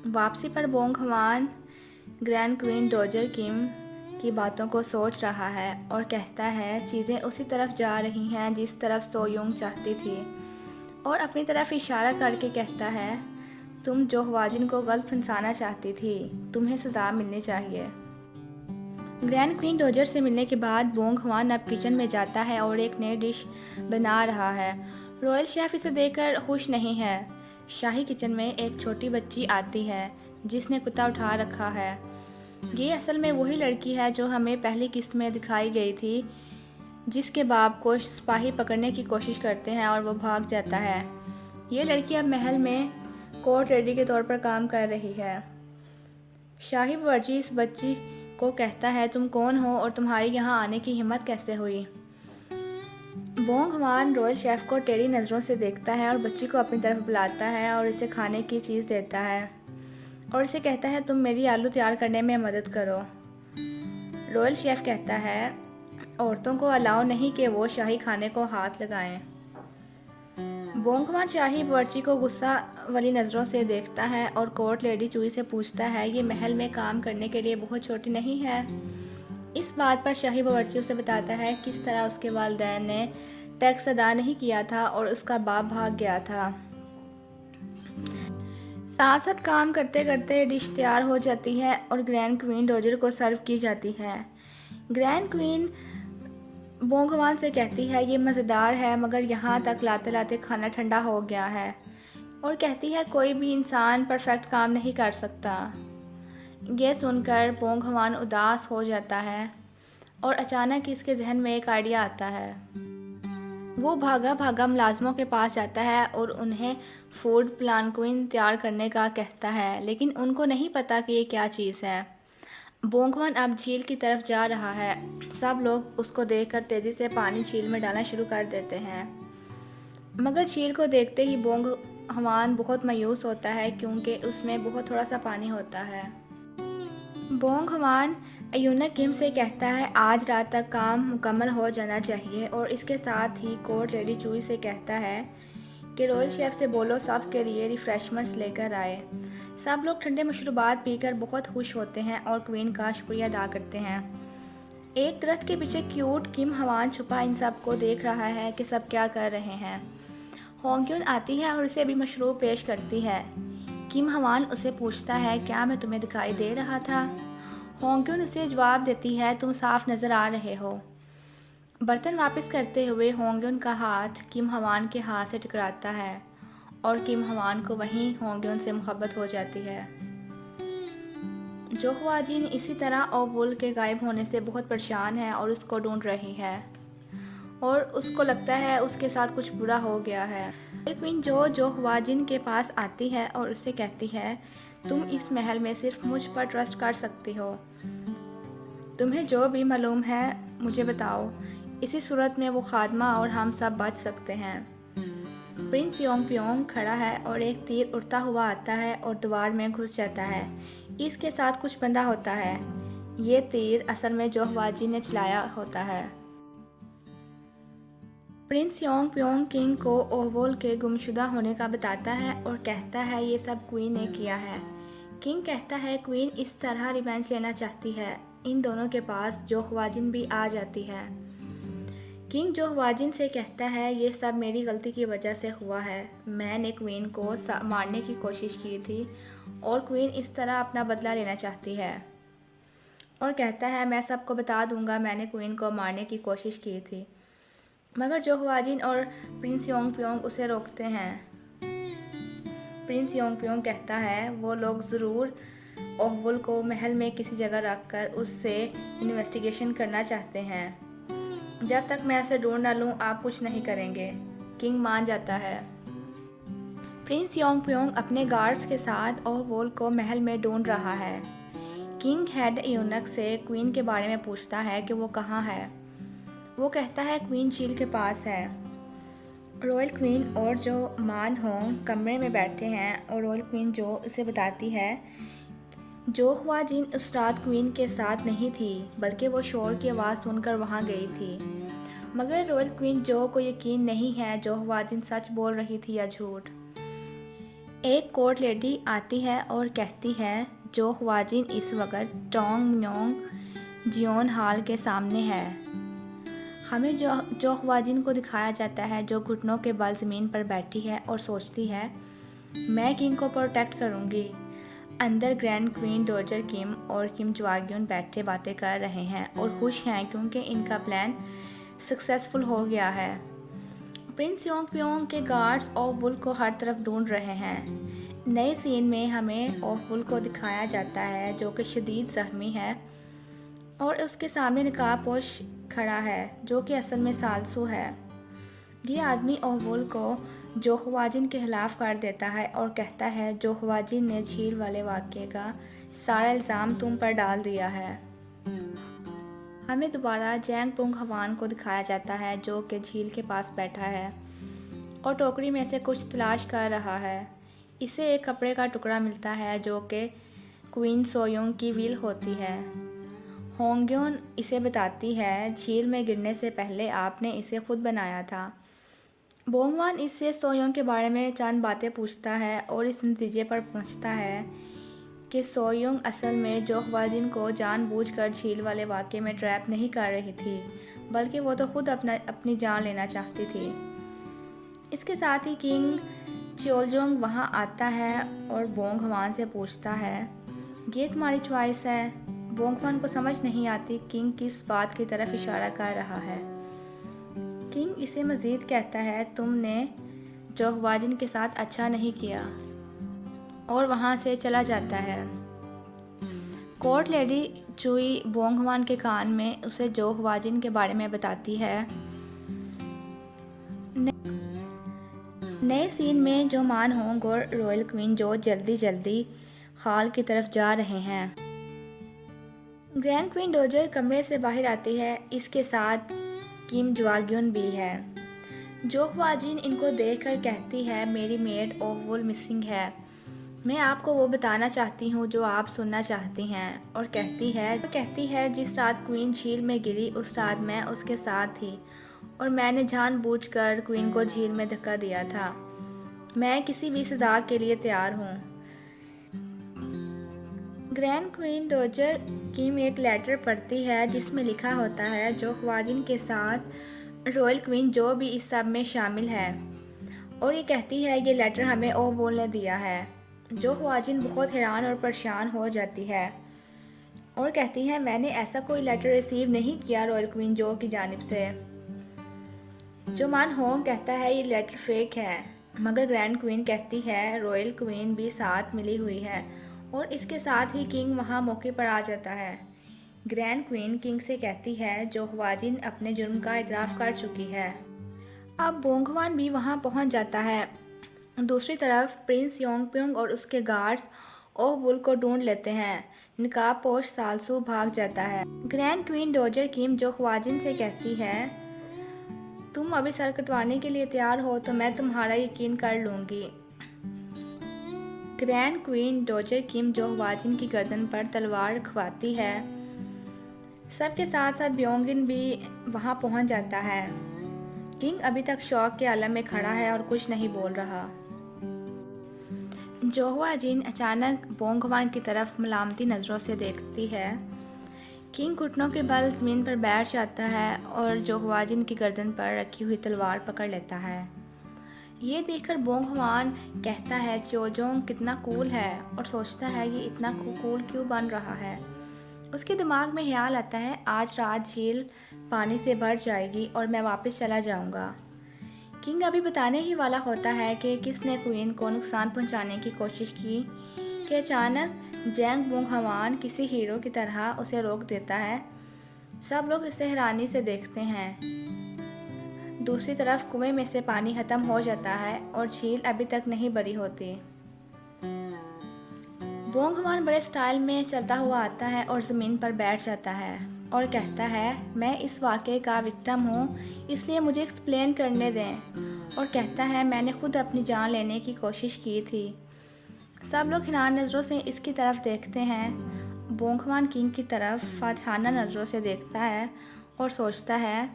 واپسی پر Boeing ہوان grand queen ڈوجر کم کی باتوں کو سوچ رہا ہے اور کہتا ہے چیزیں اسی طرف جا رہی ہیں جس طرف سو یونگ چاہتی تھی، اور اپنی طرف اشارہ کر کے کہتا ہے تم جو ہواجن کو غلط پھنسانا چاہتی تھی، تمہیں سزا ملنی چاہیے۔ گرینڈ کوئین ڈوجر سے ملنے کے بعد بونگ ہوان اب کچن میں جاتا ہے اور ایک نئی ڈش بنا رہا ہے۔ رائل شیف اسے دیکھ کر خوش نہیں ہے۔ شاہی کچن میں ایک چھوٹی بچی آتی ہے جس نے کتا اٹھا رکھا ہے۔ یہ اصل میں وہی لڑکی ہے جو ہمیں پہلی قسط میں دکھائی گئی تھی، جس کے باپ کو سپاہی پکڑنے کی کوشش کرتے ہیں اور وہ بھاگ جاتا ہے۔ یہ لڑکی اب محل میں کورٹ لیڈی کے طور پر کام کر رہی ہے۔ شاہی باورچی اس بچی کو کہتا ہے تم کون ہو اور تمہاری یہاں آنے کی ہمت کیسے ہوئی؟ بونگ ہوان رائل شیف کو ٹیڑھی نظروں سے دیکھتا ہے اور بچی کو اپنی طرف بلاتا ہے اور اسے کھانے کی چیز دیتا ہے اور اسے کہتا ہے تم میری آلو تیار کرنے میں مدد کرو۔ رائل شیف کہتا ہے عورتوں کو الاؤ نہیں کہ وہ شاہی کھانے کو ہاتھ لگائیں۔ بونگ ہوان شاہی باورچی کو غصہ والی نظروں سے دیکھتا ہے اور کورٹ لیڈی چوئی سے پوچھتا ہے یہ محل میں کام کرنے کے لیے بہت چھوٹی نہیں ہے؟ اس بات پر شاہی باورچی اسے بتاتا ہے کس طرح اس کے والدین نے ٹیکس ادا نہیں کیا تھا اور اس کا باپ بھاگ گیا تھا۔ ساتھ ساتھ کام کرتے کرتے ڈش تیار ہو جاتی ہے اور گرینڈ کوئین ڈوجر کو سرو کی جاتی ہے۔ گرینڈ کوئین بونگ ہوان سے کہتی ہے یہ مزیدار ہے مگر یہاں تک لاتے لاتے کھانا ٹھنڈا ہو گیا ہے، اور کہتی ہے کوئی بھی انسان پرفیکٹ کام نہیں کر سکتا۔ یہ سن کر بونگ ہوان اداس ہو جاتا ہے اور اچانک اس کے ذہن میں ایک آئیڈیا آتا ہے۔ وہ بھاگا بھاگا ملازموں کے پاس جاتا ہے اور انہیں فوڈ پلانکوئن تیار کرنے کا کہتا ہے، لیکن ان کو نہیں پتا کہ یہ کیا چیز ہے۔ بونگ ہوان اب جھیل کی طرف جا رہا ہے۔ سب لوگ اس کو دیکھ کر تیزی سے پانی جھیل میں ڈالنا شروع کر دیتے ہیں، مگر جھیل کو دیکھتے ہی بونگ ہوان بہت مایوس ہوتا ہے کیونکہ اس میں بہت تھوڑا سا پانی ہوتا ہے۔ بونگ ہوان ایونک کم سے کہتا ہے آج رات تک کام مکمل ہو جانا چاہیے اور اس کے ساتھ ہی کورٹ لیڈی چوئی سے کہتا ہے کہ رائل شیف سے بولو سب کے لیے ریفریشمنٹس لے کر آئے۔ سب لوگ ٹھنڈے مشروبات پی کر بہت خوش ہوتے ہیں اور کوئین کا شکریہ ادا کرتے ہیں۔ ایک درخت کے پیچھے کیوٹ کم ہوان چھپا ان سب کو دیکھ رہا ہے کہ سب کیا کر رہے ہیں۔ ہونگ یون آتی ہے اور اسے بھی مشروب پیش کرتی ہے۔ کم ہوان اسے پوچھتا ہے کیا میں تمہیں دکھائی دے رہا تھا؟ ہونگ یون اسے جواب دیتی ہے تم صاف نظر آ رہے ہو۔ برتن واپس کرتے ہوئے ہونگ یون کا ہاتھ کم ہوان کے ہاتھ سے ٹکراتا ہے اور کم ہوان کو وہیں ہونگ یون سے محبت ہو جاتی ہے۔ جو ہوا جن اسی طرح او وول کے غائب ہونے سے بہت پریشان ہے اور اس کو ڈھونڈ رہی ہے اور اس کو لگتا ہے اس کے ساتھ کچھ برا ہو گیا ہے۔ کوئین جو ہوا جن کے پاس آتی ہے اور اسے کہتی ہے تم اس محل میں صرف مجھ پر ٹرسٹ کر سکتی ہو، تمہیں جو بھی معلوم ہے مجھے بتاؤ، اسی صورت میں وہ خادمہ اور ہم سب بچ سکتے ہیں۔ پرنس یونگ پیونگ کھڑا ہے اور ایک تیر اڑتا ہوا آتا ہے اور دیوار میں گھس جاتا ہے۔ اس کے ساتھ کچھ بندھا ہوتا ہے۔ یہ تیر اصل میں جو ہوا جن نے چلایا ہوتا ہے۔ پرنس یونگ پیونگ کنگ کو اوول کے گمشدہ ہونے کا بتاتا ہے اور کہتا ہے یہ سب کوئین نے کیا ہے۔ کنگ کہتا ہے کوئین اس طرح ریونج لینا چاہتی ہے۔ ان دونوں کے پاس جو ہوا جن بھی آ جاتی ہے۔ کنگ جو ہوا جن سے کہتا ہے یہ سب میری غلطی کی وجہ سے ہوا ہے، میں نے کوئین کو مارنے کی کوشش کی تھی اور کوئین اس طرح اپنا بدلہ لینا چاہتی ہے، اور کہتا ہے میں سب کو بتا دوں گا میں نے کوئین کو مارنے کی کوشش کی تھی، مگر جو ہوا جن اور پرنس یونگ پیونگ اسے روکتے ہیں۔ پرنس یونگ پیونگ کہتا ہے وہ لوگ ضرور اوول کو محل میں کسی جگہ رکھ کر اس سے انویسٹیگیشن کرنا چاہتے ہیں۔ جب تک میں اسے ڈھونڈ نہ لوں آپ کچھ نہیں کریں گے۔ کنگ مان جاتا ہے۔ پرنس یونگ پیونگ اپنے گارڈز کے ساتھ اوول کو محل میں ڈھونڈ رہا ہے۔ کنگ ہیڈ ایونک سے کوئین کے بارے میں پوچھتا ہے کہ وہ کہاں ہے۔ وہ کہتا ہے کوئین جھیل کے پاس ہے۔ رائل کوئین اور جو مان ہونگ کمرے میں بیٹھے ہیں اور رائل کوئین جو اسے بتاتی ہے جو ہوا جن اس رات کوئین کے ساتھ نہیں تھی بلکہ وہ شور کی آواز سن کر وہاں گئی تھی، مگر رائل کوئین جو کو یقین نہیں ہے جو ہوا جن سچ بول رہی تھی یا جھوٹ۔ ایک کورٹ لیڈی آتی ہے اور کہتی ہے جو خواجین اس وقت ٹونگ میونگ جیون ہال کے سامنے ہے۔ ہمیں جو خواجین کو دکھایا جاتا ہے جو گھٹنوں کے بل زمین پر بیٹھی ہے اور سوچتی ہے میں کنگ کو پروٹیکٹ کروں گی۔ اندر گرینڈ کوئین ڈوجر کم اور کم جواگیون بیٹھے باتیں کر رہے ہیں اور خوش ہیں کیونکہ ان کا پلان سکسیسفل ہو گیا ہے۔ پرنس یونگ پیونگ کے گارڈز اوف وول کو ہر طرف ڈھونڈ رہے ہیں۔ نئے سین میں ہمیں اوف وول کو دکھایا جاتا ہے جو کہ شدید زخمی ہے اور اس کے سامنے نقاب پوش کھڑا ہے جو کہ اصل میں سالسو ہے۔ یہ آدمی اوف وول کو جو خواجین کے خلاف کر دیتا ہے اور کہتا ہے جو خواجین نے جھیل والے واقعے کا سارا الزام تم پر ڈال دیا ہے۔ ہمیں دوبارہ جینگ پونگ ہوان کو دکھایا جاتا ہے جو کہ جھیل کے پاس بیٹھا ہے اور ٹوکری میں سے کچھ تلاش کر رہا ہے۔ اسے ایک کپڑے کا ٹکڑا ملتا ہے جو کہ کوئین سویونگ کی ویل ہوتی ہے۔ ہونگیون اسے بتاتی ہے جھیل میں گرنے سے پہلے آپ نے اسے خود بنایا تھا۔ بونگوان اس سے سویونگ کے بارے میں چند باتیں پوچھتا ہے اور اس نتیجے پر پہنچتا ہے کہ سویونگ اصل میں جو خواجین کو جان بوجھ کر جھیل والے واقعے میں ٹریپ نہیں کر رہی تھی بلکہ وہ تو خود اپنی جان لینا چاہتی تھی۔ اس کے ساتھ ہی کنگ چیولجونگ وہاں آتا ہے اور بونگ ہوان سے پوچھتا ہے یہ تمہاری چوائس ہے۔ بونگ ہوان کو سمجھ نہیں آتی کنگ کس بات کی طرف اشارہ کر رہا ہے۔ کنگ اسے مزید کہتا ہے تم نے جو خواجین کے ساتھ اچھا نہیں کیا اور وہاں سے چلا جاتا ہے۔ کورٹ لیڈی چوئی بونگ ہوان کے کان میں اسے جو خواجین کے بارے میں بتاتی ہے۔ نئے سین میں جو مان ہونگ اور رائل کوئین جو جلدی خال کی طرف جا رہے ہیں۔ گرینڈ کوئین ڈوجر کمرے سے باہر آتی ہے، اس کے ساتھ کم جواگیون بھی ہے۔ جو خواجین ان کو دیکھ کر کہتی ہے میری میڈ اوف وول مسنگ ہے، میں آپ کو وہ بتانا چاہتی ہوں جو آپ سننا چاہتی ہیں، اور کہتی ہے جس رات کوئین جھیل میں گری اس رات میں اس کے ساتھ تھی اور میں نے جان بوجھ کر کوئین کو جھیل میں دھکا دیا تھا۔ میں کسی بھی سزا کے لیے تیار ہوں۔ گرینڈ کوئین ڈوجر کم ایک لیٹر پڑھتی ہے جس میں لکھا ہوتا ہے جو خواجین کے ساتھ رائل کوئین جو بھی اس سب میں شامل ہے، اور یہ کہتی ہے یہ لیٹر ہمیں اوف وول نے دیا ہے۔ جو خواجین بہت حیران اور پریشان ہو جاتی ہے اور کہتی ہے میں نے ایسا کوئی لیٹر ریسیو نہیں کیا رائل کوئین جو کی جانب سے۔ جو مان ہونگ کہتا ہے یہ لیٹر فیک ہے، مگر گرینڈ کوئین کہتی ہے رائل کوئین بھی ساتھ ملی ہوئی ہے، اور اس کے ساتھ ہی کنگ وہاں موقع پر آ جاتا ہے۔ گرینڈ کوئین کنگ سے کہتی ہے جو خواجین اپنے جرم کا اعتراف کر چکی ہے۔ اب بونگ ہوان بھی وہاں پہنچ جاتا ہے۔ دوسری طرف پرنس یونگ پیونگ اور اس کے گارڈز اوف وول کو ڈھونڈ لیتے ہیں۔ نقاب پوش سالسو بھاگ جاتا ہے۔ گرینڈ کوئین ڈوجر کم جو خواجین سے کہتی ہے تم ابھی سر کٹوانے کے لیے تیار ہو تو میں تمہارا یقین کر لوں گی۔ گرینڈ کوئین ڈوجر کم جو خواجین کی گردن پر تلوار رکھواتی ہے۔ سب کے ساتھ بیونگن بھی وہاں پہنچ جاتا ہے۔ کنگ ابھی تک شوق کے عالم میں کھڑا ہے اور کچھ نہیں بول رہا۔ جو خواجین اچانک بونگ ہوان کی طرف ملامتی نظروں سے دیکھتی ہے۔ کنگ گھٹنوں کے بل زمین پر بیٹھ جاتا ہے اور جو خواجین کی گردن پر رکھی ہوئی تلوار پکڑ لیتا ہے۔ یہ دیکھ کر بونگ ہوان کہتا ہے چیولجونگ کتنا کول ہے اور سوچتا ہے یہ اتنا کول کیوں بن رہا ہے۔ اس کے دماغ میں خیال آتا ہے آج رات جھیل پانی سے بھر جائے گی اور میں واپس چلا جاؤں گا۔ کنگ ابھی بتانے ہی والا ہوتا ہے کہ کس نے کوئین کو نقصان پہنچانے کی کوشش کی کہ اچانک جینگ بونگ ہوان کسی ہیرو کی طرح اسے روک دیتا ہے۔ سب لوگ اسے حیرانی سے دیکھتے ہیں۔ دوسری طرف کنویں میں سے پانی ختم ہو جاتا ہے اور جھیل ابھی تک نہیں بھری ہوتی۔ بونگ ہوان بڑے سٹائل میں چلتا ہوا آتا ہے اور زمین پر بیٹھ جاتا ہے اور کہتا ہے میں اس واقعے کا وکٹم ہوں اس لیے مجھے ایکسپلین کرنے دیں، اور کہتا ہے میں نے خود اپنی جان لینے کی کوشش کی تھی۔ سب لوگ حیران نظروں سے اس کی طرف دیکھتے ہیں۔ بونگ ہوان کنگ کی طرف فاتحانہ نظروں سے دیکھتا ہے اور سوچتا ہے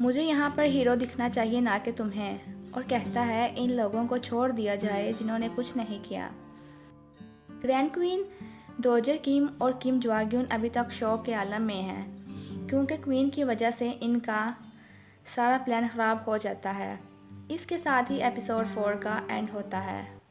مجھے یہاں پر ہیرو دکھنا چاہیے نہ کہ تمہیں۔ اور کہتا ہے ان لوگوں کو چھوڑ دیا جائے جنہوں نے کچھ نہیں کیا۔ گرینڈ کوئین ڈوجر کیم اور کم جواگیون ابھی تک شوق کے عالم میں ہیں کیونکہ کوئین کی وجہ سے ان کا سارا پلان خراب ہو جاتا ہے۔ اس کے ساتھ ہی ایپیسوڈ 4 کا اینڈ ہوتا ہے۔